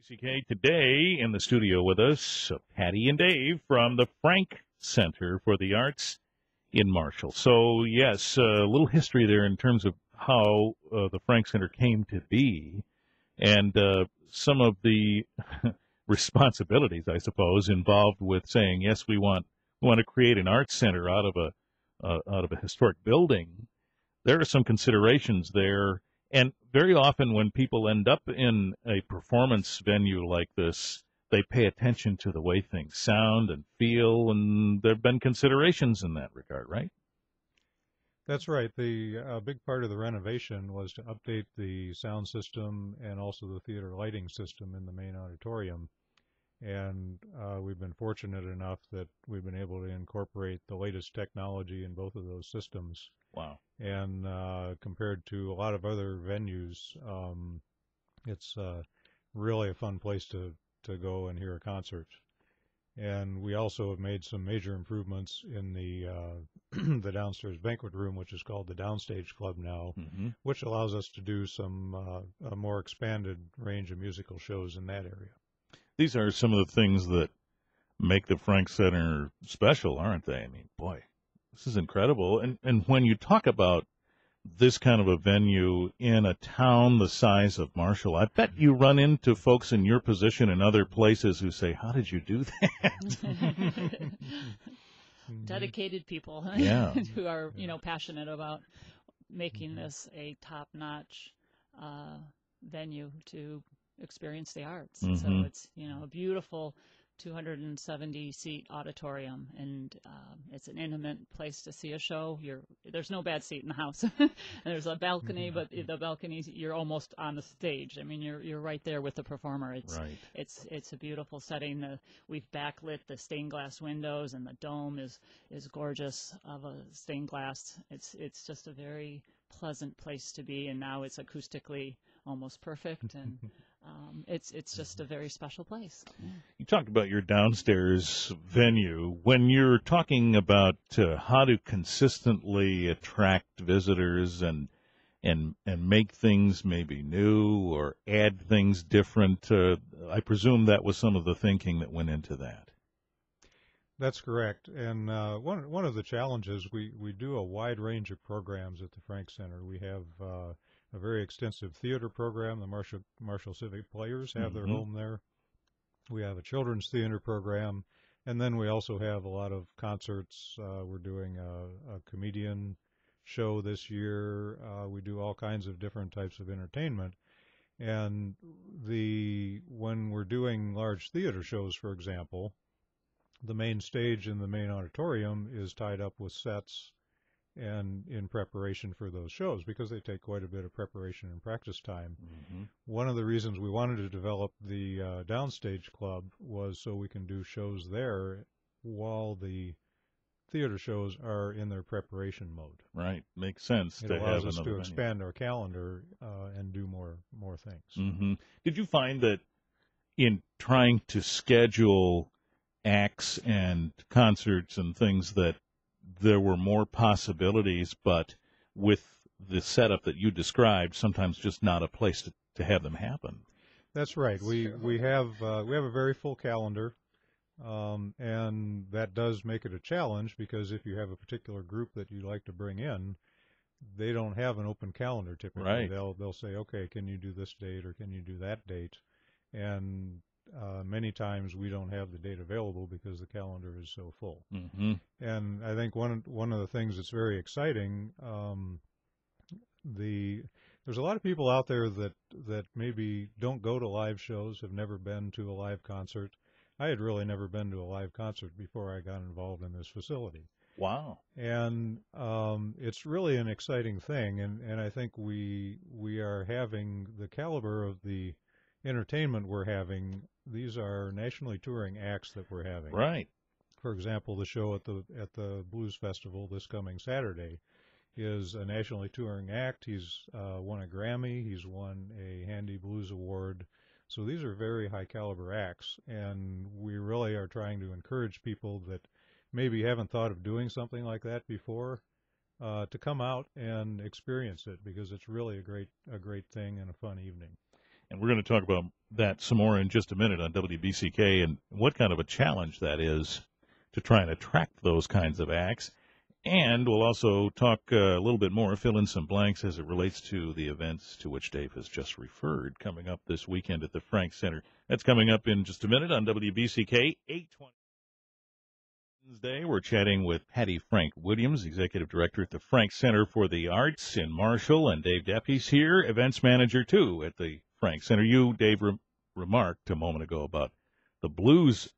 WBCK today in the studio with us, Patty and Dave from the Franke Center for the Arts in Marshall. So, yes, a little history there in terms of how the Franke Center came to be and some of the responsibilities, I suppose, involved with saying, yes, we want to create an arts center out of a historic building. There are some considerations there. And very often when people end up in a performance venue like this, they pay attention to the way things sound and feel, and there have been considerations in that regard, right? That's right. The big part of the renovation was to update the sound system and also the theater lighting system in the main auditorium. And we've been fortunate enough that we've been able to incorporate the latest technology in both of those systems. Wow. And compared to a lot of other venues, it's really a fun place to go and hear a concert. And we also have made some major improvements in the the downstairs banquet room, which is called the Downstage Club now, which allows us to do some a more expanded range of musical shows in that area. These are some of the things that make the Franke Center special, aren't they? I mean, boy, this is incredible. And when you talk about this kind of a venue in a town the size of Marshall, I bet you run into folks in your position in other places who say, how did you do that? Dedicated people who are, passionate about making this a top-notch venue to experience the arts. So it's, a beautiful 270-seat auditorium, and it's an intimate place to see a show. There's no bad seat in the house. There's a balcony, but the balcony, you're almost on the stage. I mean, you're right there with the performer. It's a beautiful setting. We've backlit the stained glass windows, and the dome is gorgeous of a stained glass. It's just a very pleasant place to be, and now it's acoustically almost perfect, and it's just a very special place. You talked about your downstairs venue. When you're talking about how to consistently attract visitors and make things maybe new or add things different, I presume that was some of the thinking that went into that. That's correct. And one of the challenges, we do a wide range of programs at the Franke Center. We have a very extensive theater program. The Marshall Civic Players have their home there. We have a children's theater program, and then we also have a lot of concerts. We're doing a comedian show this year. We do all kinds of different types of entertainment. And when we're doing large theater shows, for example, the main stage in the main auditorium is tied up with sets and in preparation for those shows, because they take quite a bit of preparation and practice time. One of the reasons we wanted to develop the Downstage Club was so we can do shows there while the theater shows are in their preparation mode. Right. Makes sense. It allows us to expand our calendar and do more things. Did you find that in trying to schedule acts and concerts and things that there were more possibilities, but with the setup that you described, sometimes just not a place to have them happen? That's right. We have a very full calendar, and that does make it a challenge, because if you have a particular group that you like to bring in, they don't have an open calendar typically. Right. They'll say, okay, can you do this date or can you do that date? And many times we don't have the date available because the calendar is so full. And I think one of the things that's very exciting, there's a lot of people out there that maybe don't go to live shows, have never been to a live concert. I had really never been to a live concert before I got involved in this facility. Wow. And it's really an exciting thing, and I think we are having the caliber of the entertainment we're having. These are nationally touring acts that we're having. Right. For example, the show at the Blues Festival this coming Saturday is a nationally touring act. He's won a Grammy. He's won a Handy Blues Award. So these are very high caliber acts, and we really are trying to encourage people that maybe haven't thought of doing something like that before to come out and experience it, because it's really a great thing and a fun evening. And we're going to talk about that some more in just a minute on WBCK and what kind of a challenge that is to try and attract those kinds of acts. And we'll also talk a little bit more, fill in some blanks as it relates to the events to which Dave has just referred coming up this weekend at the Franke Center. That's coming up in just a minute on WBCK 820. Wednesday, we're chatting with Patty Franke Williams, Executive Director at the Franke Center for the Arts in Marshall, and Dave Deppe's here, Events Manager, too, at the Franke Center. You, Dave, remarked a moment ago about the blues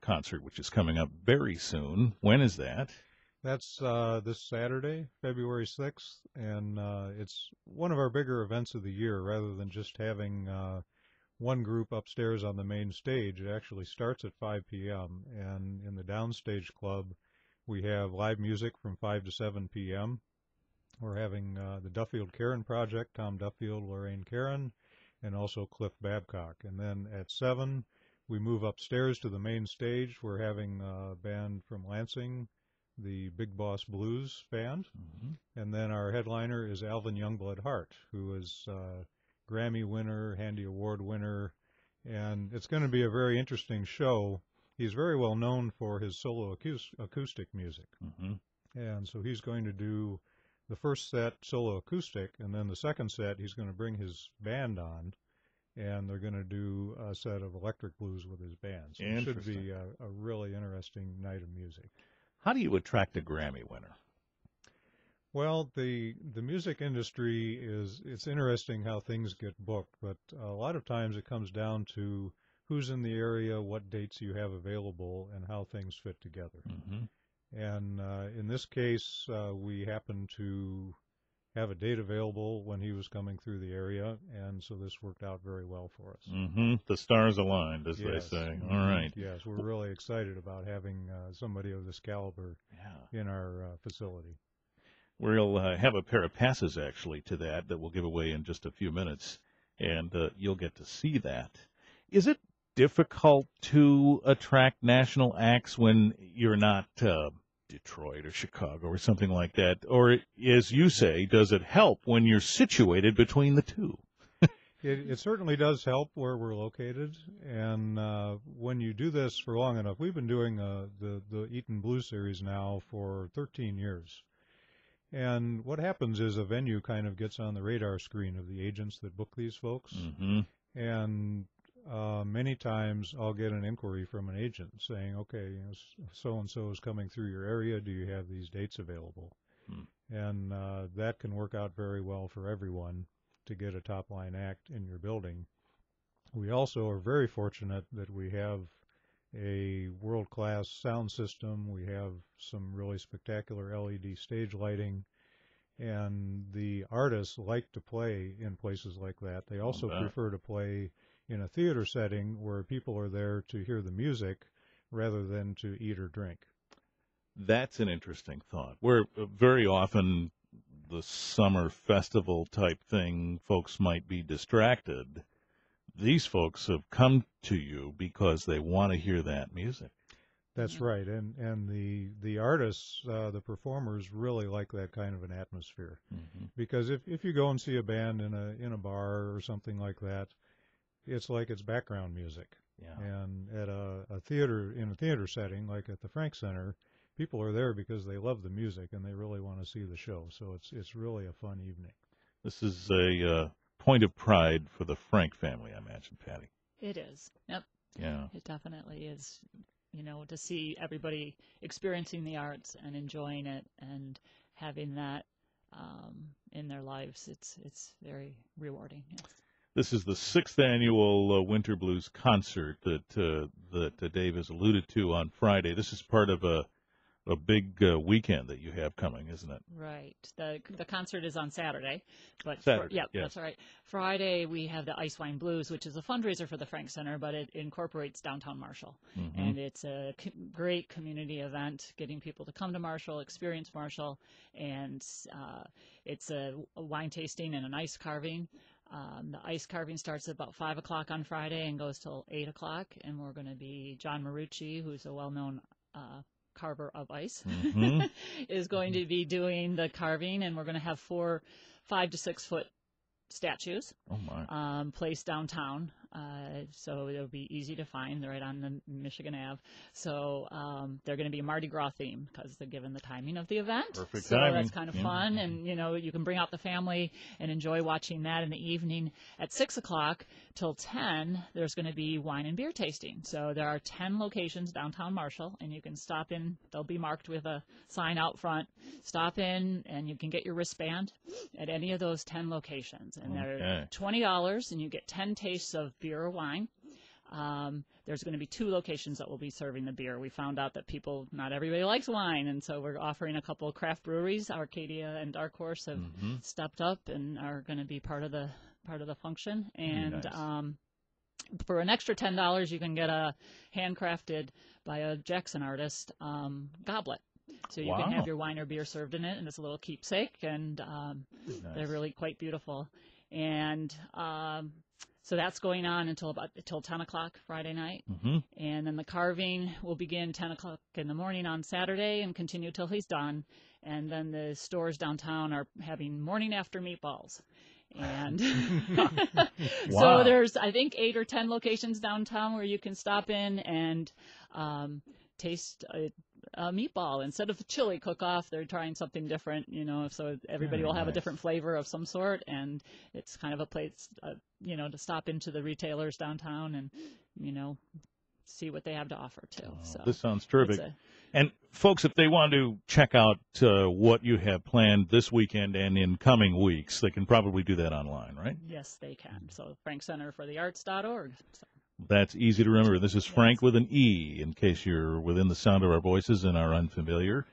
concert, which is coming up very soon. When is that? That's this Saturday, February 6th, and it's one of our bigger events of the year. Rather than just having one group upstairs on the main stage, it actually starts at 5 p.m., and in the Downstage Club, we have live music from 5 to 7 p.m. We're having the Duffield Karen Project, Tom Duffield, Lorraine Karen, and also Cliff Babcock. And then at 7, we move upstairs to the main stage. We're having a band from Lansing, the Big Boss Blues Band. Mm-hmm. And then our headliner is Alvin Youngblood Hart, who is Grammy winner, Handy Award winner, and it's going to be a very interesting show. He's very well known for his solo acoustic music. Mm-hmm. And so he's going to do the first set solo acoustic, and then the second set he's going to bring his band on, and they're going to do a set of electric blues with his band. So it should be a really interesting night of music. How do you attract a Grammy winner? Well, the music industry it's interesting how things get booked, but a lot of times it comes down to who's in the area, what dates you have available, and how things fit together. Mm-hmm. And in this case, we happen to have a date available when he was coming through the area, and so this worked out very well for us. Mm-hmm. The stars aligned, as they say. Mm-hmm. All right. Yes, we're really excited about having somebody of this caliber in our facility. We'll have a pair of passes, actually, to that we'll give away in just a few minutes, and you'll get to see that. Is it difficult to attract national acts when you're not Detroit or Chicago or something like that? Or, as you say, does it help when you're situated between the two? It certainly does help where we're located, and when you do this for long enough, we've been doing the Eaton Blues Series now for 13 years. And what happens is a venue kind of gets on the radar screen of the agents that book these folks. Mm-hmm. And many times I'll get an inquiry from an agent saying, okay, so-and-so is coming through your area. Do you have these dates available? And that can work out very well for everyone to get a top-line act in your building. We also are very fortunate that we have a world-class sound system. We have some really spectacular LED stage lighting, and the artists like to play in places like that. They also prefer to play in a theater setting where people are there to hear the music rather than to eat or drink. That's an interesting thought. Where very often the summer festival type thing, folks might be distracted. These folks have come to you because they want to hear that music. That's right, and the artists, the performers, really like that kind of an atmosphere. Mm-hmm. Because if you go and see a band in a bar or something like that, it's like it's background music. Yeah. And at a theater setting, like at the Franke Center, people are there because they love the music and they really want to see the show. So it's really a fun evening. This is a point of pride for the Franke family, I imagine, Patty. It is. Yep. Yeah. It definitely is. To see everybody experiencing the arts and enjoying it and having that in their lives, it's very rewarding. Yes. This is the 6th annual Winter Blues concert that Dave has alluded to on Friday. This is part of a big weekend that you have coming, isn't it? Right. The concert is on Saturday. But Saturday, yes. That's right. Friday we have the Ice Wine Blues, which is a fundraiser for the Franke Center, but it incorporates downtown Marshall. Mm-hmm. And it's a great community event, getting people to come to Marshall, experience Marshall, and it's a wine tasting and an ice carving. The ice carving starts at about 5 o'clock on Friday and goes till 8 o'clock, and we're going to be John Marucci, who's a well-known carver of ice, mm-hmm. is going to be doing the carving, and we're going to have 4 5 to 6 foot statues placed downtown so it'll be easy to find. They're right on the Michigan Ave. So they're going to be a Mardi Gras theme because they're given the timing of the event. Perfect so timing. That's kind of fun, and you can bring out the family and enjoy watching that in the evening. At 6 o'clock till 10, there's going to be wine and beer tasting. So there are 10 locations downtown Marshall, and you can stop in. They'll be marked with a sign out front. Stop in, and you can get your wristband at any of those 10 locations. And they're $20, and you get 10 tastes of beer or wine. There's going to be 2 locations that will be serving the beer. We found out that not everybody likes wine, and so we're offering a couple of craft breweries. Arcadia and Dark Horse have stepped up and are going to be part of the function. And for an extra $10, you can get a handcrafted by a Jackson artist goblet. So you can have your wine or beer served in it, and it's a little keepsake, and they're really quite beautiful. And so that's going on until 10 o'clock Friday night. And then the carving will begin 10 o'clock in the morning on Saturday and continue till he's done. And then the stores downtown are having morning after meatballs. And so there's, I think, 8 or 10 locations downtown where you can stop in and taste a meatball. Instead of the chili cook-off, they're trying something different, so everybody will have a different flavor of some sort, and it's kind of a place, to stop into the retailers downtown and, see what they have to offer, too. So this sounds terrific. And, folks, if they want to check out what you have planned this weekend and in coming weeks, they can probably do that online, right? Yes, they can. So frankcenterforthearts.org. So. That's easy to remember. This is Frank with an E, in case you're within the sound of our voices and are unfamiliar.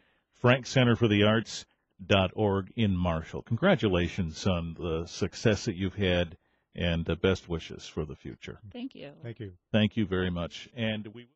frankcenterforthearts.org in Marshall. Congratulations on the success that you've had, and best wishes for the future. Thank you. Thank you. Thank you very much. And we